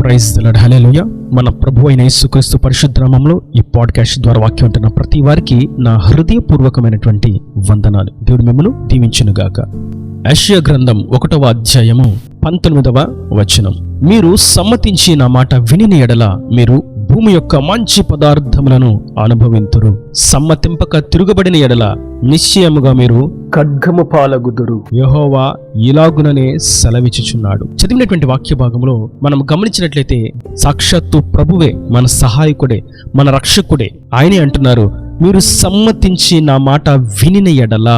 Praise the lord, హల్లెలూయా. మన ప్రభు అయిన యేసుక్రీస్తు పరిశుద్ధ నామములో ఈ పాడ్కాస్ట్ ద్వారా వాక్యం వింటున్న ప్రతి వారికి నా హృదయపూర్వకమైనటువంటి వందనాలు. దేవుడు మిమ్మల్ని దీవించునుగాక. యెషయా గ్రంథం 1వ అధ్యాయము 19వ వచనం. మీరు సమ్మతించి నా మాట వినిన ఎడల మీరు భూమి యొక్క మంచి పదార్థములను అనుభవింతురు. సమ్మతింపక తిరుగుబడిన ఎడల నిశ్చయముగా మీరు ఖడ్గము పాలగుదురు. యెహోవా ఇలాగుననే సెలవిచ్చుచున్నాడు. చదివినటువంటి వాక్య భాగంలో మనం గమనించినట్లయితే సాక్షాత్తు ప్రభువే మన సహాయకుడే, మన రక్షకుడే. ఆయనే అంటున్నారు, మీరు సమ్మతించి నా మాట వినిన ఎడల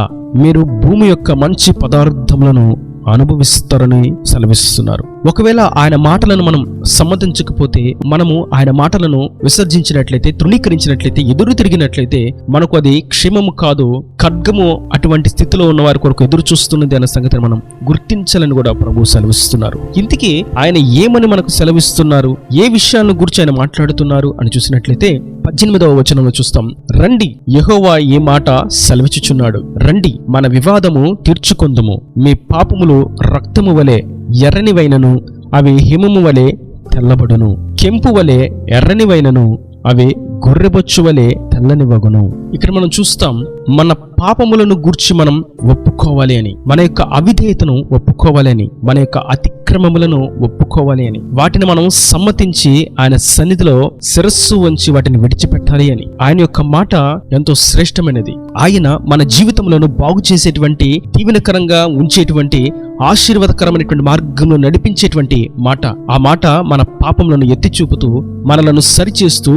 మీరు భూమి యొక్క మంచి పదార్థములను అనుభవిస్తారని సెలవిస్తున్నారు. ఒకవేళ ఆయన మాటలను మనం సమ్మతించకపోతే, మనము ఆయన మాటలను విసర్జించినట్లయితే, తృణీకరించినట్లయితే, ఎదురు తిరిగినట్లయితే మనకు అది క్షేమము కాదు, ఖడ్గము అటువంటి స్థితిలో ఉన్న వారి కొరకు ఎదురు చూస్తున్నది అనే సంగతిని మనం గుర్తించాలని కూడా ప్రభు సెలవిస్తున్నారు. ఇంతకీ ఆయన ఏమని మనకు సెలవిస్తున్నారు, ఏ విషయాలను గురించి ఆయన మాట్లాడుతున్నారు అని చూసినట్లయితే 18వ వచనంలో చూస్తాం. రండి, యెహోవా ఏ మాట సెలవిచ్చుచున్నాడు. రండి, మన వివాదము తీర్చుకొందుము. మీ పాపములు రక్తము వలె ఎర్రనివైనను అవి హిమము వలె తెల్లబడును. కెంపు వలె ఎర్రనివైనను అవి గొర్రెబొచ్చు వలె తెల్లనివగును. ఇక్కడ మనం చూస్తాం, మన పాపములను గూర్చి మనం ఒప్పుకోవాలి అని, మన యొక్క అవిధేయతను ఒప్పుకోవాలి అని, మన యొక్క అతిక్రమములను ఒప్పుకోవాలి అని, వాటిని మనం సమ్మతించి ఆయన సన్నిధిలో శిరస్సు వంచి వాటిని విడిచిపెట్టాలి అని. ఆయన యొక్క మాట ఎంతో శ్రేష్టమైనది. ఆయన మన జీవితంలోను బాగు చేసేటువంటి, దీవెనకరంగా ఉంచేటువంటి, ఆశీర్వాదకరమైనటువంటి మార్గంలో నడిపించేటువంటి మాట. ఆ మాట మన పాపములను ఎత్తి చూపుతూ, మనలను సరిచేస్తూ,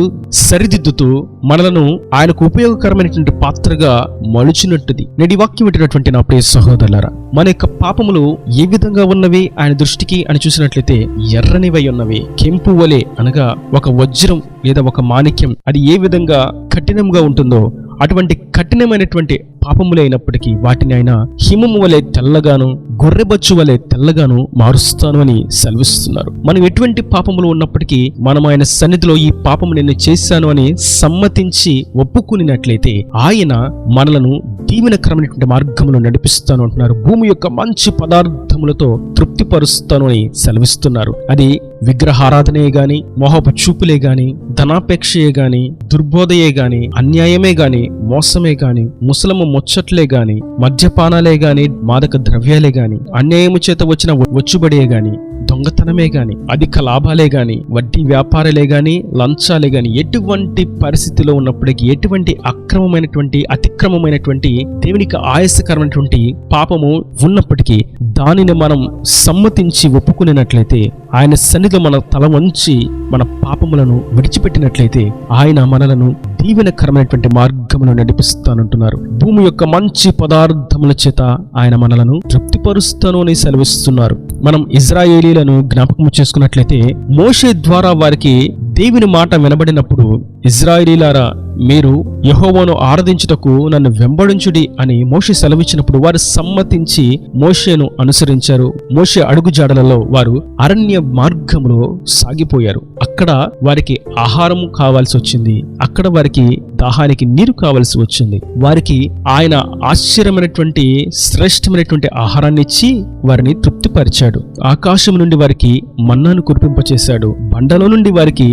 సరిదిద్దుతూ, మనలను ఆయనకు ఉపయోగకరమైనటువంటి పాత్రగా మలుచినట్టుది. నేటి వాక్యం వింటున్నటువంటి నా ప్రియ సహోదరులారా, మన యొక్క పాపములు ఏ విధంగా ఉన్నవి ఆయన దృష్టికి అని చూసినట్లయితే ఎర్రనివై ఉన్నవి. కెంపు వలె అనగా ఒక వజ్రం లేదా ఒక మాణిక్యం, అది ఏ విధంగా కఠినంగా ఉంటుందో అటువంటి కఠినమైనటువంటి పాపములే అయినప్పటికీ వాటిని ఆయన హిమము వలె తెల్లగాను, గొర్రెబొచ్చు వలె తెల్లగాను మారుస్తాను అని సెలవిస్తున్నారు. మనం ఎటువంటి పాపములు ఉన్నప్పటికీ మనం ఆయన సన్నిధిలో ఈ పాపము నేను చేశాను అని సమ్మతించి ఒప్పుకునినట్లయితే ఆయన మనలను దీవెనకరమైనటువంటి మార్గములో నడిపిస్తాను అంటున్నారు. భూమి యొక్క మంచి పదార్థములతో తృప్తిపరుస్తాను అని సెలవిస్తున్నారు. అది విగ్రహారాధనే గాని, మోహపు చూపులే గాని, ధనాపేక్షయే గాని, దుర్బోధయే గాని, అన్యాయమే గాని, మోసమే గాని, ముసలము ముచ్చట్లే గాని, మద్యపానాలే గాని, మాదక ద్రవ్యాలే గాని, అన్యాయము చేత వచ్చిన వచ్చుబడే గాని, దొంగతనమే గాని, అధిక లాభాలే గాని, వడ్డీ వ్యాపారాలే గాని, లంచాలే గాని, ఎటువంటి పరిస్థితిలో ఉన్నప్పటికీ, ఎటువంటి అక్రమమైనటువంటి, అతిక్రమమైనటువంటి, దేవునికి ఆయాసకరమైనటువంటి పాపము ఉన్నప్పటికీ దానిని మనం సమ్మతించి ఒప్పుకునేటట్లయితే, ఆయన సన్నిధిలో మన తల వంచి మన పాపములను విడిచిపెట్టినట్లయితే ఆయన మనలను దీవెనకరమైనటువంటి మార్గమును నడిపిస్తానంటున్నారు. భూమి యొక్క మంచి పదార్థముల చేత ఆయన మనలను తృప్తిపరుస్తాను అని సెలవిస్తున్నారు. మనం ఇజ్రాయేలీలను జ్ఞాపకం చేసుకున్నట్లయితే మోషే ద్వారా వారికి దేవుని మాట వినబడినప్పుడు, ఇజ్రాయేలీలారా మీరు యెహోవాను ఆరాధించుటకు నన్ను వెంబడించుడి అని మోషే సెలవిచ్చినప్పుడు వారు సమ్మతించి మోషేను అనుసరించారు. మోషే అడుగుజాడలలో వారు అరణ్య మార్గంలో సాగిపోయారు. అక్కడ వారికి ఆహారం కావాల్సి వచ్చింది, అక్కడ వారికి దాహానికి నీరు కావాల్సి వచ్చింది. వారికి ఆయన ఆశ్చర్యమైనటువంటి, శ్రేష్టమైనటువంటి ఆహారాన్ని ఇచ్చి వారిని తృప్తిపరిచాడు. ఆకాశం నుండి వారికి మన్నాను కురిపింపచేశాడు. బండలో నుండి వారికి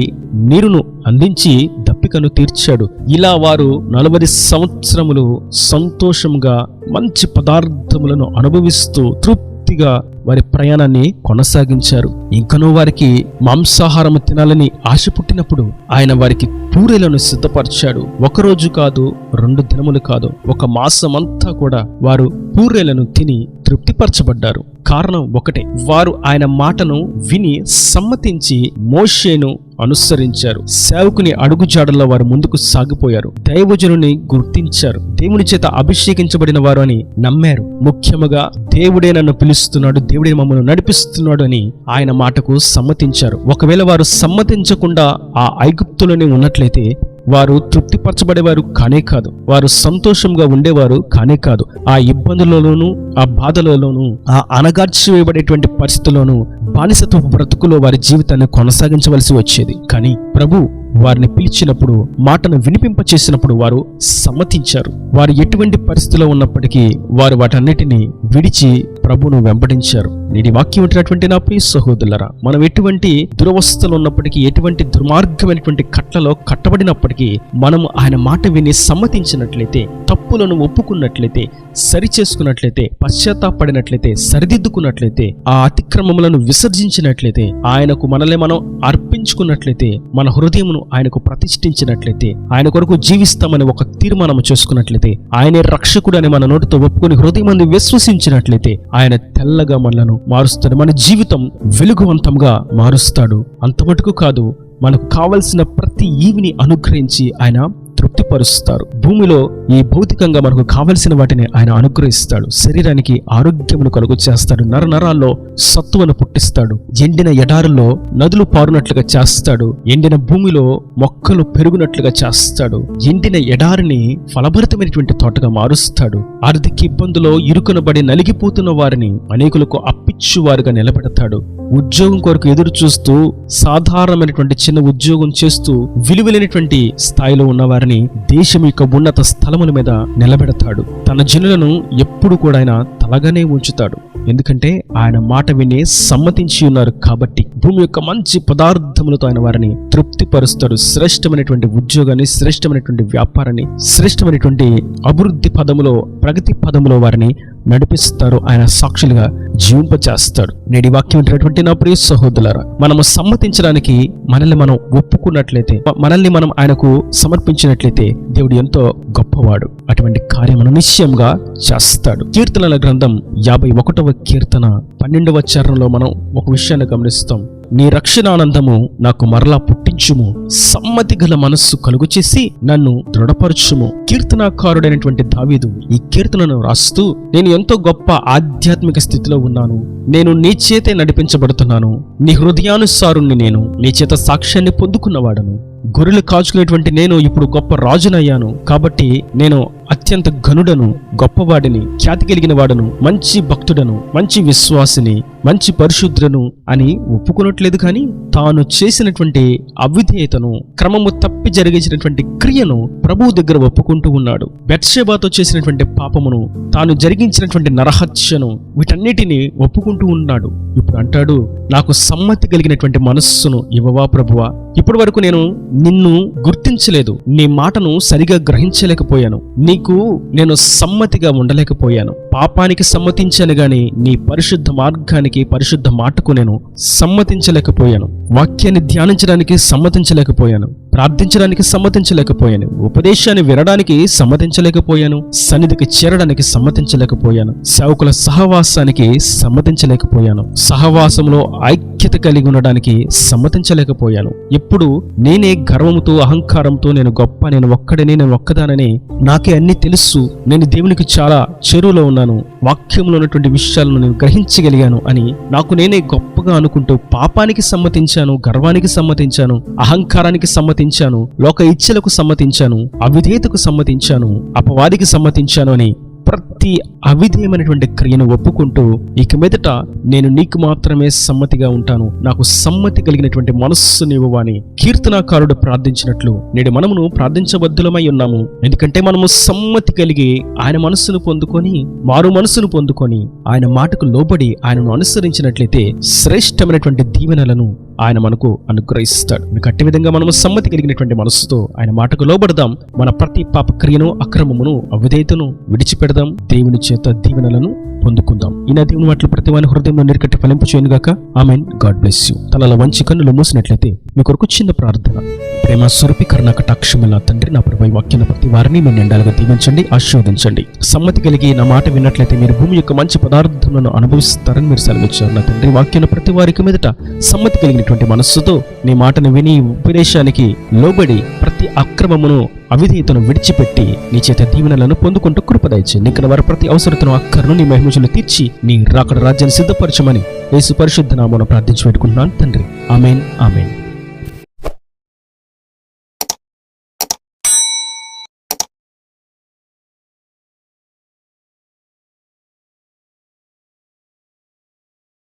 నీరును అందించి దప్పికను తీర్చాడు. ఇలా వారు 40 సంవత్సరములు సంతోషంగా మంచి పదార్థములను అనుభవిస్తూ తృప్తిగా వారి ప్రయాణాన్ని కొనసాగించారు. ఇంకనూ వారికి మాంసాహారము తినాలని ఆశ పుట్టినప్పుడు ఆయన వారికి పూరేలను సిద్ధపరిచాడు. ఒకరోజు కాదు, 2 దినములు కాదు, 1 మాసమంతా కూడా వారు పూరేలను తిని తృప్తిపరచబడ్డారు. కారణం ఒకటే, వారు ఆయన మాటను విని సమ్మతించి మోషేను అనుసరించారు. సేవకుని అడుగుజాడల్లో వారు ముందుకు సాగిపోయారు. దైవజనుని గుర్తించారు. దేవుని చేత అభిషేకించబడిన వారు అని నమ్మారు. ముఖ్యముగా దేవుడే నన్ను పిలుస్తున్నాడు, దేవుడే మమ్మల్ని నడిపిస్తున్నాడు అని ఆయన మాటకు సమ్మతించారు. ఒకవేళ వారు సమ్మతించకుండా ఆ ఐగుప్తులోనే ఉన్నట్లయితే వారు తృప్తిపరచబడేవారు కానే కాదు, వారు సంతోషంగా ఉండేవారు కానే కాదు. ఆ ఇబ్బందులలోనూ, ఆ బాధలలోనూ, ఆ అణగార్చివేయబడేటువంటి పరిస్థితుల్లోనూ, బానిసత్వ బ్రతుకులో వారి జీవితాన్ని కొనసాగించవలసి వచ్చేది. కానీ ప్రభు వారిని పిలిచినప్పుడు, మాటను వినిపింపచేసినప్పుడు వారు సమ్మతించారు. వారు ఎటువంటి పరిస్థితిలో ఉన్నప్పటికీ వారు వాటన్నిటిని విడిచి ప్రభువును వెంబడించారు. నేటి వాక్యం ఉంటున్నటువంటి నా ప్రియ సహోదరులారా, మనం ఎటువంటి దురవస్థలు ఉన్నప్పటికీ, ఎటువంటి దుర్మార్గమైనటువంటి కట్లలో కట్టబడినప్పటికీ మనం ఆయన మాట విని సమ్మతించినట్లయితే, తప్పులను ఒప్పుకున్నట్లయితే, సరి చేసుకున్నట్లయితే, పశ్చాత్తాపడినట్లయితే, సరిదిద్దుకున్నట్లయితే, ఆ అతిక్రమములను విసర్జించినట్లయితే, ఆయనకు మనల్ని మనం అర్పించుకున్నట్లయితే, మన హృదయమును ఆయనకు ప్రతిష్ఠించినట్లయితే, ఆయన కొరకు జీవిస్తామని ఒక తీర్మానం చేసుకున్నట్లయితే, ఆయనే రక్షకుడు అని మన నోటితో ఒప్పుకొని హృదయమందు విశ్వసించినట్లయితే, ఆయన తెల్లగా మనలను మారుస్తాడు. మన జీవితం వెలుగువంతంగా మారుస్తాడు. అంత మటుకు కాదు, మనకు కావలసిన ప్రతి ఈవిని అనుగ్రహించి ఆయన తృప్తిపరుస్తారు. భూమిలో ఈ భౌతికంగా మనకు కావలసిన వాటిని ఆయన అనుగ్రహిస్తాడు. శరీరానికి ఆరోగ్యమును కలుగు చేస్తాడు. నరనరాల్లో సత్తువను పుట్టిస్తాడు. ఎండిన ఎడారుల్లో నదులు పారునట్లుగా చేస్తాడు. ఎండిన భూమిలో మొక్కలు పెరుగునట్లుగా చేస్తాడు. ఎండిన ఎడారిని ఫలభరితమైనటువంటి తోటగా మారుస్తాడు. ఆర్థిక ఇబ్బందులో ఇరుకునబడి నలిగిపోతున్న వారిని అనేకులకు అప్పిచ్చువారుగా నిలబెడతాడు. ఉద్యోగం కొరకు ఎదురు చూస్తూ సాధారణమైనటువంటి చిన్న ఉద్యోగం చేస్తూ విలువలేనటువంటి స్థాయిలో ఉన్నవారిని దేశం యొక్క ఉన్నత స్థలముల మీద నిలబెడతాడు. తన జనులను ఎప్పుడు కూడా ఆయన తలగానే ఉంచుతాడు. ఎందుకంటే ఆయన మాట వినే సమ్మతించి ఉన్నారు కాబట్టి. భూమి యొక్క మంచి పదార్థములతో ఆయన వారిని తృప్తిపరుస్తాడు. శ్రేష్టమైనటువంటి ఉద్యోగాన్ని, శ్రేష్టమైనటువంటి వ్యాపారాన్ని, శ్రేష్టమైనటువంటి అభివృద్ధి పదములో, ప్రగతి పదములో వారిని నడిపిస్తారు. ఆయన సాక్షులుగా జీవింపచేస్తాడు. నేటి వాక్యం ఉంటున్నటువంటి నా ప్రియ సహోదరులారా, మనము సమ్మతించడానికి మనల్ని మనం ఒప్పుకున్నట్లయితే, మనల్ని మనం ఆయనకు సమర్పించినట్లయితే దేవుడు ఎంతో గొప్పవాడు. అటువంటి కార్యమును నిశ్చయంగా చేస్తాడు. కీర్తనల గ్రంథం 51వ కీర్తన 12వ చరణంలో మనం ఒక విషయాన్ని గమనిస్తాం. నీ రక్షణానందము నాకు మరలా పుట్టించుము, సమ్మతి గల మనస్సు కలుగు చేసి నన్ను దృఢపరచుము. కీర్తనాకారుడైనటువంటి దావీదు ఈ కీర్తనను రాస్తూ, నేను ఎంతో గొప్ప ఆధ్యాత్మిక స్థితిలో ఉన్నాను, నేను నీ చేతే నడిపించబడుతున్నాను, నీ హృదయానుసారుణ్ణి, నేను నీ చేత సాక్ష్యాన్ని పొందుకున్నవాడను, గొర్రెలు కాచుకునేటువంటి నేను ఇప్పుడు గొప్ప రాజునయ్యాను, కాబట్టి నేను అత్యంత ఘనుడను, గొప్పవాడిని, ఖ్యాతి కలిగిన వాడను, మంచి భక్తుడను, మంచి విశ్వాసిని, మంచి పరిశుద్ధులను అని ఒప్పుకునట్లేదు. కానీ తాను చేసినటువంటి అవిధేయతను, క్రమము తప్పి జరిగించినటువంటి క్రియను ప్రభువు దగ్గర ఒప్పుకుంటూ ఉన్నాడు. బెత్షెబాతో చేసినటువంటి పాపమును, తాను జరిగించినటువంటి నరహత్యను, వీటన్నిటిని ఒప్పుకుంటూ ఉన్నాడు. ఇప్పుడు అంటాడు, నాకు సమ్మతి కలిగినటువంటి మనస్సును ఇవ్వవా ప్రభువా? ఇప్పటి వరకు నేను నిన్ను గుర్తించలేదు, నీ మాటను సరిగా గ్రహించలేకపోయాను, నీకు నేను సమ్మతిగా ఉండలేకపోయాను. పాపానికి సమ్మతించాను గాని నీ పరిశుద్ధ మార్గానికి, పరిశుద్ధ మాటకు నేను సమ్మతించలేకపోయాను. వాక్యాన్ని ధ్యానించడానికి సమ్మతించలేకపోయాను, ప్రార్థించడానికి సమ్మతించలేకపోయాను, ఉపదేశాన్ని వినడానికి సమ్మతించలేకపోయాను, సన్నిధికి చేరడానికి సమ్మతించలేకపోయాను, సేవకుల సహవాసానికి సమ్మతించలేకపోయాను, సహవాసంలో ఐక్యత కలిగి ఉండడానికి సమ్మతించలేకపోయాను. ఎప్పుడు నేనే గర్వముతో, అహంకారంతో నేను గొప్ప, నేను ఒక్కడని, నేను ఒక్కదానని, నాకే అన్ని తెలుసు, నేను దేవునికి చాలా చెరువులో ఉన్నాను, వాక్యంలో ఉన్నటువంటి విషయాలను నేను గ్రహించగలిగాను అని నాకు నేనే గొప్పగా అనుకుంటూ పాపానికి సమ్మతించాను, గర్వానికి సమ్మతించాను, అహంకారానికి సమ్మతించాను, లోక ఇచ్ఛలకు సమ్మతించాను, అవిధేయతకు సమ్మతించాను, అపవాదికి సమ్మతించాను అని ప్రతి అవిధేయమైనటువంటి క్రియను ఒప్పుకుంటూ ఇక మీదట నేను నీకు మాత్రమే సమ్మతిగా ఉంటాను, నాకు సమ్మతి కలిగినటువంటి మనస్సునివ్వు అని కీర్తనాకారుడు ప్రార్థించినట్లు నేడు మనమును ప్రార్థించబద్ధులమై ఉన్నాము. ఎందుకంటే మనము సమ్మతి కలిగి ఆయన మనస్సును పొందుకొని, మారు మనస్సును పొందుకొని, ఆయన మాటకు లోబడి ఆయనను అనుసరించినట్లయితే శ్రేష్టమైనటువంటి దీవెనలను ఆయన మనకు అనుగ్రహిస్తాడు. అట్టి విధంగా మనము సమ్మతి కలిగినటువంటి మనస్సుతో ఆయన మాటకు లోబడదాం. మన ప్రతి పాప క్రియను, అక్రమమును, అవిధేయతను విడిచిపెడదాం. దేవుని చేత దీవెనలను పొందుకుందాం. ఈ నా దేవుని మాటలు ప్రతి వాని హృదయంలో నీరుకట్టి ఫలింపు చేయనుగాక. ఆమెన్. God bless you. తలలో వంచి కన్నులు మూసినట్లయితే మీ కొరకు చిన్న ప్రార్థన. ప్రేమ స్వరూపి కరుణా కటాక్షముల తండ్రి, నా ప్రభు వాక్యం ప్రతి వారిని మీరు నిండాలుగా దీవించండి, ఆశీర్వదించండి. సమ్మతి కలిగి నా మాట విన్నట్లయితే మీరు భూమి యొక్క మంచి పదార్థములను అనుభవిస్తారని మీరు సెలవిచ్చారు. నా తండ్రి, వాక్యం ప్రతి వారికి మీదట సమ్మతి కలిగినటువంటి మనస్సుతో నీ మాటను విని ఉపదేశానికి లోబడి ప్రతి అక్రమమును, అవిధేయతను విడిచిపెట్టి నీ చేత దీవెనలను పొందుకుంటూ కృపదయచేయండి. నీకు వారి ప్రతి అవసరతను, అక్కరను నీ మహిమను తీర్చి నీ రాకడ రాజ్యాన్ని సిద్ధపరచమని యేసు పరిశుద్ధ నామమున ప్రార్థించి పెట్టుకుంటున్నాను తండ్రి. ఆమేన్, ఆమేన్.